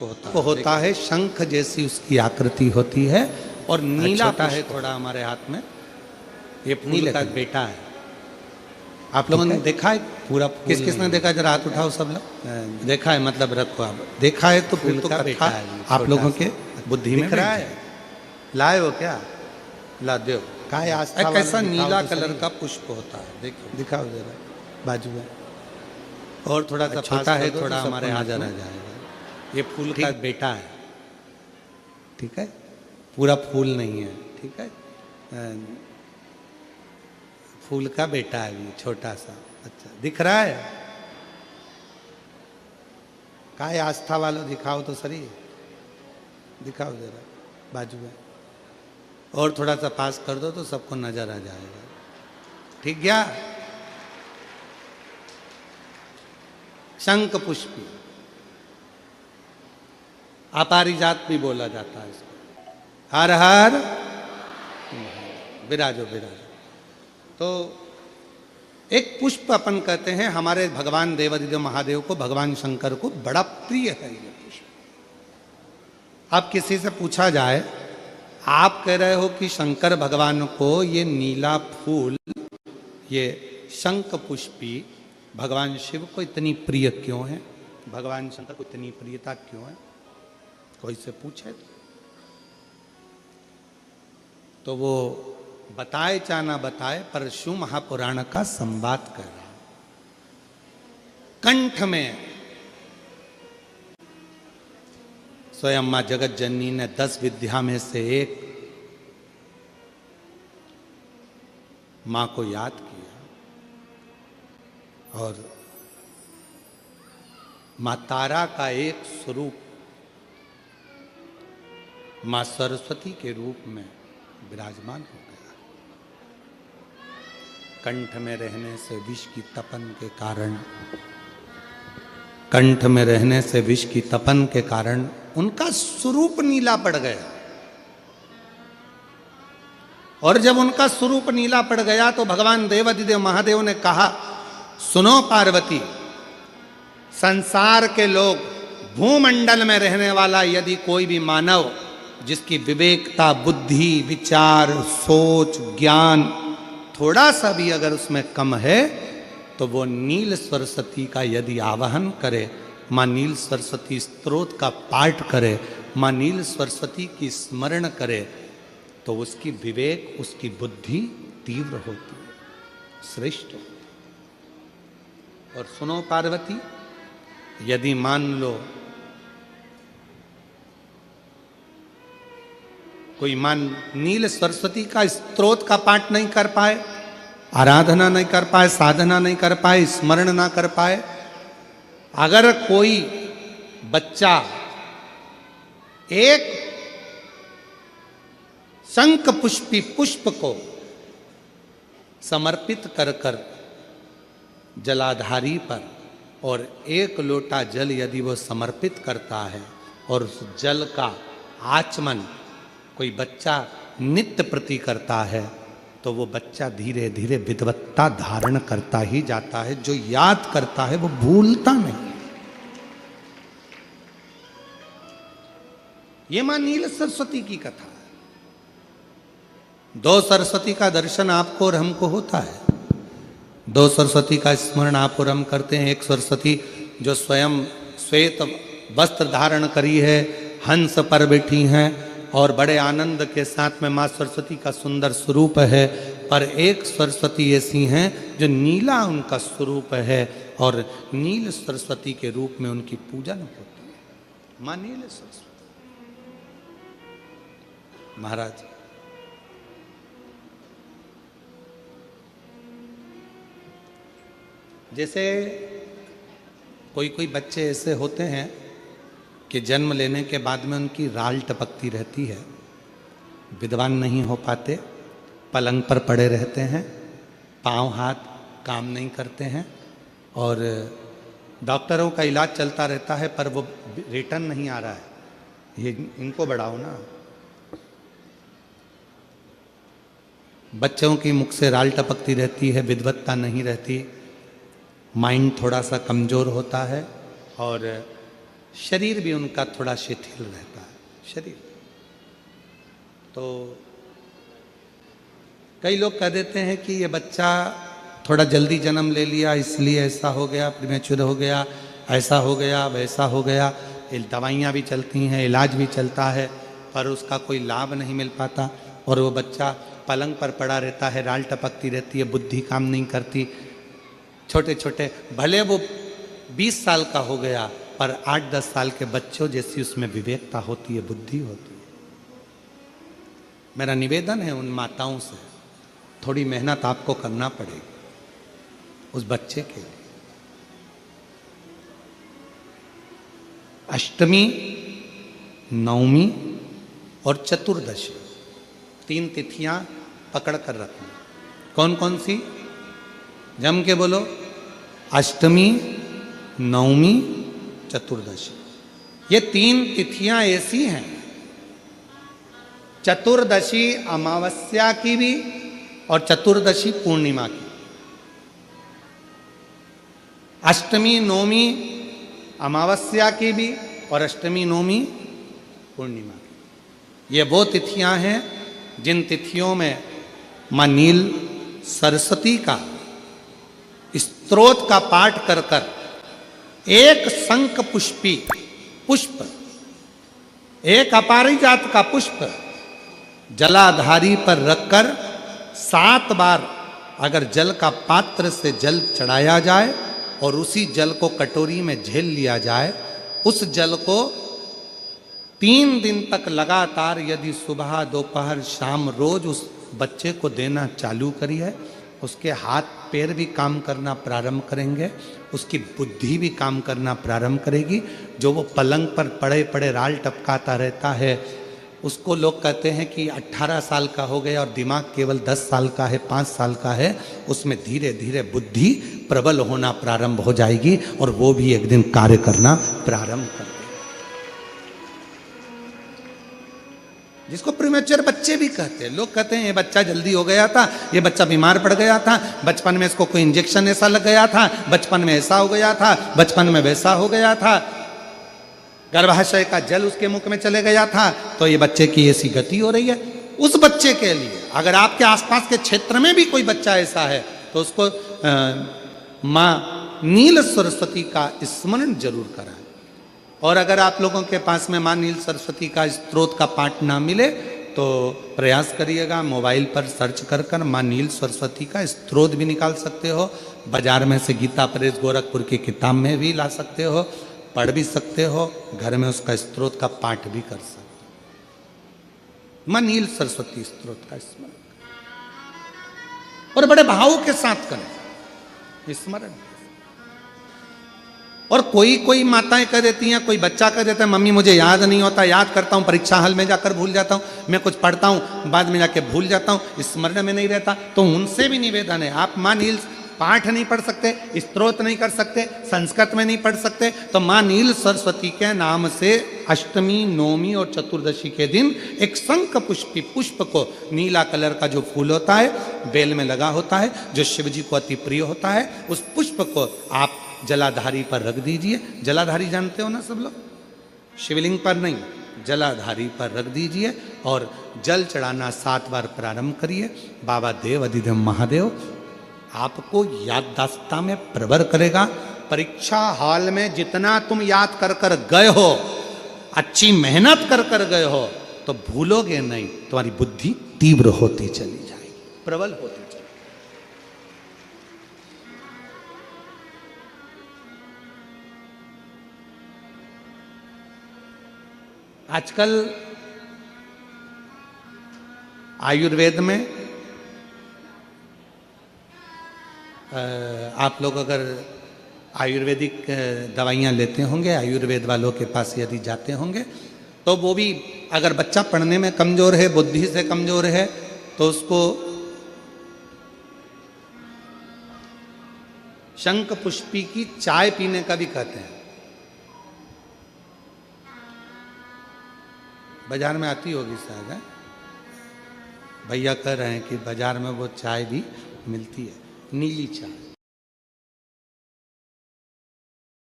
होता है, शंख जैसी उसकी आकृति होती है और नीला होता है थोड़ा हमारे हाथ में। ये फूल का बेटा है। आप लोगों ने देखा है पूरा? किस किसने देखा? जरा हाथ उठाओ सब लोग। देखा है मतलब रखो आप। देखा है तो फूल का बेटा है आप लोगों के बुद्धि में रहा है। लाए हो क्या? ला दो। कैसा नीला कलर का पुष्प होता है, देखो दिखाओ जरा बाजू में। और थोड़ा सा छोटा है, थोड़ा हमारे हाथ में जाएगा। ये फूल का बेटा है, ठीक है? पूरा फूल नहीं है, ठीक है? फूल का बेटा है ये, छोटा सा। अच्छा दिख रहा है? कहाँ है आस्था वालों? दिखाओ तो सही, दिखाओ जरा बाजू में। और थोड़ा सा पास कर दो तो सबको नजर आ जाएगा। ठीक गया? शंख पुष्पी, अपारिजात भी बोला जाता है इसको। हर हर विराजो विराजो। तो एक पुष्प अपन कहते हैं, हमारे भगवान देवादिदेव महादेव को, भगवान शंकर को बड़ा प्रिय है ये पुष्प। अब किसी से पूछा जाए, आप कह रहे हो कि शंकर भगवान को ये नीला फूल, ये शंख पुष्पी भगवान शिव को इतनी प्रिय क्यों है? भगवान शंकर को इतनी प्रियता क्यों है? कोई से पूछे तो वो बताए चाहे ना बताए, पर शिव महापुराण का संवाद कर रहा है। कंठ में स्वयं मां जगत जननी ने 10 विद्या में से एक मां को याद किया और मां तारा का एक स्वरूप मां सरस्वती के रूप में विराजमान हो गया। कंठ में रहने से विष की तपन के कारण, कंठ में रहने से विष की तपन के कारण उनका स्वरूप नीला पड़ गया। और जब उनका स्वरूप नीला पड़ गया तो भगवान देवादिदेव महादेव ने कहा, सुनो पार्वती, संसार के लोग, भूमंडल में रहने वाला यदि कोई भी मानव जिसकी विवेकता, बुद्धि, विचार, सोच, ज्ञान थोड़ा सा भी अगर उसमें कम है, तो वो नील सरस्वती का यदि आवाहन करे, मां नील सरस्वती स्तोत्र का पाठ करे, मां नील सरस्वती की स्मरण करे, तो उसकी विवेक, उसकी बुद्धि तीव्र होती है, श्रेष्ठ होती है। और सुनो पार्वती, यदि मान लो कोई नील सरस्वती का स्तोत्र का पाठ नहीं कर पाए, आराधना नहीं कर पाए, साधना नहीं कर पाए, स्मरण ना कर पाए, अगर कोई बच्चा एक शंख पुष्पी पुष्प को समर्पित कर कर जलाधारी पर और 1 लोटा जल यदि वो समर्पित करता है और उस जल का आचमन कोई बच्चा नित्य प्रति करता है, तो वो बच्चा धीरे धीरे विद्वत्ता धारण करता ही जाता है। जो याद करता है वो भूलता नहीं। ये मां नील सरस्वती की कथा है। 2 सरस्वती का दर्शन आपको और हमको होता है, 2 सरस्वती का स्मरण आप और हम करते हैं। एक सरस्वती जो स्वयं श्वेत वस्त्र धारण करी है, हंस पर बैठी हैं और बड़े आनंद के साथ में मां सरस्वती का सुंदर स्वरूप है। पर एक सरस्वती ऐसी हैं जो नीला उनका स्वरूप है और नील सरस्वती के रूप में उनकी पूजन होती है। मां नील सरस्वती महाराज, जैसे कोई कोई बच्चे ऐसे होते हैं कि जन्म लेने के बाद में उनकी राल टपकती रहती है, विद्वान नहीं हो पाते, पलंग पर पड़े रहते हैं, पांव हाथ काम नहीं करते हैं और डॉक्टरों का इलाज चलता रहता है, पर वो रिटर्न नहीं आ रहा है। ये इनको बढ़ाओ ना। बच्चों की मुख से राल टपकती रहती है, विद्वत्ता नहीं रहती, माइंड थोड़ा सा कमज़ोर होता है और शरीर भी उनका थोड़ा शिथिल रहता है शरीर। तो कई लोग कह देते हैं कि ये बच्चा थोड़ा जल्दी जन्म ले लिया इसलिए ऐसा हो गया, प्रीमेच्योर हो गया, ऐसा हो गया, वैसा हो गया। दवाइयाँ भी चलती हैं, इलाज भी चलता है, पर उसका कोई लाभ नहीं मिल पाता और वो बच्चा पलंग पर पड़ा रहता है, राल टपकती रहती है, बुद्धि काम नहीं करती। छोटे छोटे भले वो 20 साल का हो गया, पर 8-10 साल के बच्चों जैसी उसमें विवेकता होती है, बुद्धि होती है। मेरा निवेदन है उन माताओं से, थोड़ी मेहनत आपको करना पड़ेगी उस बच्चे के लिए। अष्टमी, नवमी और चतुर्दशी 3 तिथियां पकड़ कर रखना। कौन कौन सी? जम के बोलो। अष्टमी, नवमी, चतुर्दशी। ये 3 तिथियां ऐसी हैं, चतुर्दशी अमावस्या की भी और चतुर्दशी पूर्णिमा की। अष्टमी नवमी अमावस्या की भी और अष्टमी नवमी पूर्णिमा की। ये वो तिथियां हैं जिन तिथियों में मां नील सरस्वती का स्तोत्र का पाठ कर कर एक शंख पुष्पी पुष्प, एक अपारिजात का पुष्प जलाधारी पर रखकर 7 बार अगर जल का पात्र से जल चढ़ाया जाए और उसी जल को कटोरी में झेल लिया जाए, उस जल को 3 दिन तक लगातार यदि सुबह दोपहर शाम रोज उस बच्चे को देना चालू करिए, उसके हाथ पैर भी काम करना प्रारंभ करेंगे, उसकी बुद्धि भी काम करना प्रारंभ करेगी। जो वो पलंग पर पड़े पड़े राल टपकाता रहता है, उसको लोग कहते हैं कि 18 साल का हो गया और दिमाग केवल 10 साल का है, 5 साल का है, उसमें धीरे धीरे बुद्धि प्रबल होना प्रारंभ हो जाएगी और वो भी एक दिन कार्य करना प्रारंभ कर देगा। जिसको प्रीमेच्योर बच्चे भी कहते हैं। लोग कहते हैं ये बच्चा जल्दी हो गया था, ये बच्चा बीमार पड़ गया था, बचपन में इसको कोई इंजेक्शन ऐसा लग गया था, बचपन में ऐसा हो गया था, बचपन में वैसा हो गया था, गर्भाशय का जल उसके मुख में चले गया था, तो ये बच्चे की ऐसी गति हो रही है। उस बच्चे के लिए अगर आपके आसपास के क्षेत्र में भी कोई बच्चा ऐसा है तो उसको मां नील सरस्वती का स्मरण जरूर कराएं। और अगर आप लोगों के पास में मां नील सरस्वती का स्तोत्र का पाठ ना मिले तो प्रयास करिएगा, मोबाइल पर सर्च कर कर मां नील सरस्वती का स्तोत्र भी निकाल सकते हो। बाजार में से गीता प्रेस गोरखपुर की किताब में भी ला सकते हो, पढ़ भी सकते हो, घर में उसका स्तोत्र का पाठ भी कर सकते हो। मां नील सरस्वती स्तोत्र का स्मरण और बड़े भाव के साथ करें स्मरण। और कोई माताएं कह देती हैं, कोई बच्चा कह देता है मम्मी मुझे याद नहीं होता, याद करता हूं परीक्षा हॉल में जाकर भूल जाता हूं, मैं कुछ पढ़ता हूं बाद में जाके भूल जाता हूं, स्मरण में नहीं रहता। तो उनसे भी निवेदन है, आप मां नील पाठ नहीं पढ़ सकते, स्तोत्र नहीं कर सकते, संस्कृत में नहीं पढ़ सकते, तो मां नील सरस्वती के नाम से अष्टमी, नवमी और चतुर्दशी के दिन एक शंख पुष्पी पुष्प को, नीला कलर का जो फूल होता है बेल में लगा होता है, जो शिव जी को अति प्रिय होता है, उस पुष्प को आप जलाधारी पर रख दीजिए। जलाधारी जानते हो ना सब लोग, शिवलिंग पर नहीं, जलाधारी पर रख दीजिए और जल चढ़ाना 7 बार प्रारंभ करिए। बाबा देव अधिदेव महादेव आपको याददाश्ता में प्रवर करेगा। परीक्षा हॉल में जितना तुम याद कर कर गए हो, अच्छी मेहनत कर कर गए हो, तो भूलोगे नहीं, तुम्हारी बुद्धि तीव्र होती चली जाएगी, प्रबल होती चली। आजकल आयुर्वेद में आप लोग अगर आयुर्वेदिक दवाइयाँ लेते होंगे, आयुर्वेद वालों के पास यदि जाते होंगे, तो वो भी अगर बच्चा पढ़ने में कमज़ोर है, बुद्धि से कमज़ोर है, तो उसको शंख पुष्पी की चाय पीने का भी कहते हैं। बाजार में आती होगी शायद, है? भैया कह रहे हैं कि बाजार में वो चाय भी मिलती है, नीली चाय।